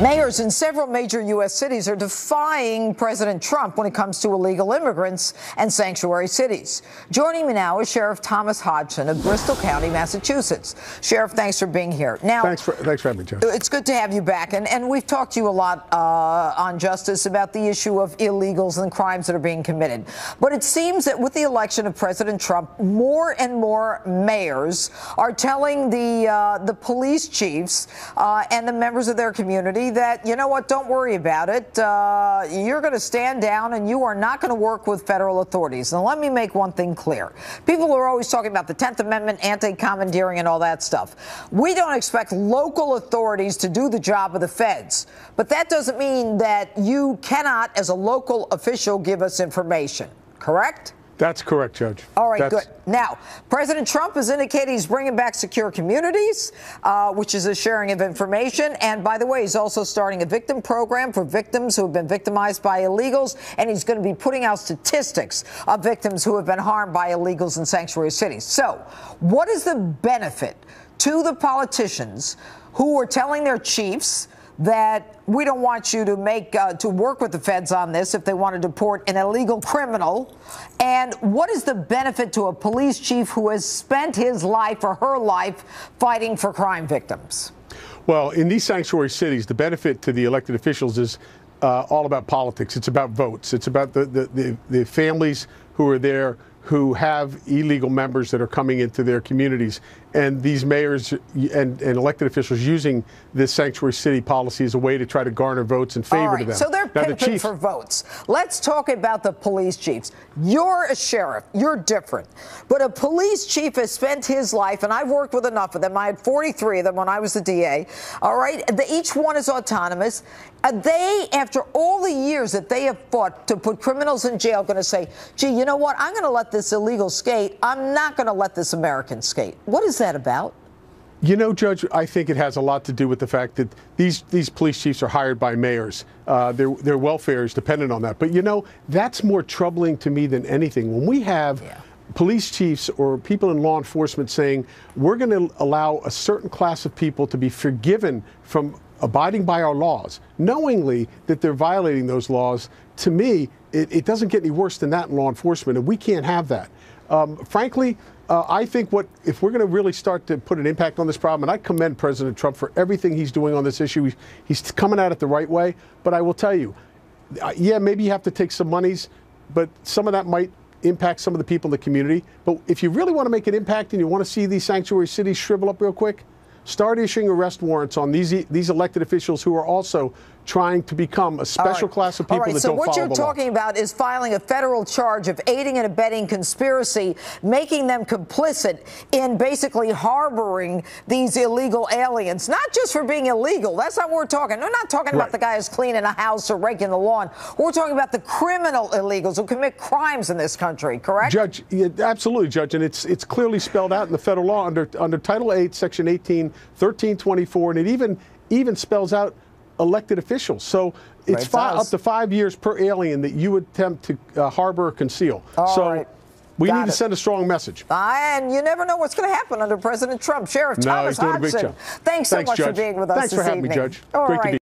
Mayors in several major U.S. cities are defying President Trump when it comes to illegal immigrants and sanctuary cities. Joining me now is Sheriff Thomas Hodgson of Bristol County, Massachusetts. Sheriff, thanks for being here. Now, thanks for having me, Judge. It's good to have you back, and we've talked to you a lot on Justice about the issue of illegals and crimes that are being committed. But it seems that with the election of President Trump, more and more mayors are telling the police chiefs and the members of their community that, you know what, don't worry about it. You're going to stand down and you are not going to work with federal authorities. And let me make one thing clear. People are always talking about the 10th Amendment, anti-commandeering and all that stuff. We don't expect local authorities to do the job of the feds. But that doesn't mean that you cannot, as a local official, give us information. Correct? That's correct, Judge. All right, good. Now, President Trump has indicated he's bringing back secure communities, which is a sharing of information. And by the way, he's also starting a victim program for victims who have been victimized by illegals. And he's going to be putting out statistics of victims who have been harmed by illegals in sanctuary cities. So what is the benefit to the politicians who are telling their chiefs that we don't want you to to work with the feds on this if they want to deport an illegal criminal? And what is the benefit to a police chief who has spent his life or her life fighting for crime victims? Well, in these sanctuary cities, the benefit to the elected officials is all about politics. It's about votes. It's about the families who are there who have illegal members that are coming into their communities. And these mayors and elected officials using this sanctuary city policy as a way to try to garner votes in favor to them. So they're pimping for votes. Let's talk about the police chiefs. You're a sheriff. You're different. But a police chief has spent his life, and I've worked with enough of them. I had 43 of them when I was the DA. All right? Each one is autonomous. They, after all the years that they have fought to put criminals in jail, going to say, gee, you know what? I'm going to let this illegal skate. I'm not going to let this American skate. What is that about? You know, Judge, I think it has a lot to do with the fact that these police chiefs are hired by mayors. Their welfare is dependent on that. But, you know, that's more troubling to me than anything. When we have police chiefs or people in law enforcement saying we're going to allow a certain class of people to be forgiven from abiding by our laws, knowingly that they're violating those laws, to me, it doesn't get any worse than that in law enforcement, and we can't have that. Frankly, I think if we're going to really start to put an impact on this problem, and I commend President Trump for everything he's doing on this issue, he's coming at it the right way, but I will tell you, yeah, maybe you have to take some monies, but some of that might impact some of the people in the community. But if you really want to make an impact and you want to see these sanctuary cities shrivel up real quick, start issuing arrest warrants on these elected officials who are also trying to become a special class of people that don't follow the law. So what you're talking about is filing a federal charge of aiding and abetting conspiracy, making them complicit in basically harboring these illegal aliens, not just for being illegal. That's not what we're talking. We're not talking about the guy who's cleaning a house or raking the lawn. We're talking about the criminal illegals who commit crimes in this country, correct? Judge, absolutely, Judge, and it's clearly spelled out in the federal law under Title 8, Section 18, 1324, and it even spells out elected officials. So it's up to 5 years per alien that you attempt to harbor or conceal. We need to send a strong message. And you never know what's going to happen under President Trump. Sheriff Thomas Hodgson, thanks so much for being with us this evening. Thanks for having me, Judge. Great to be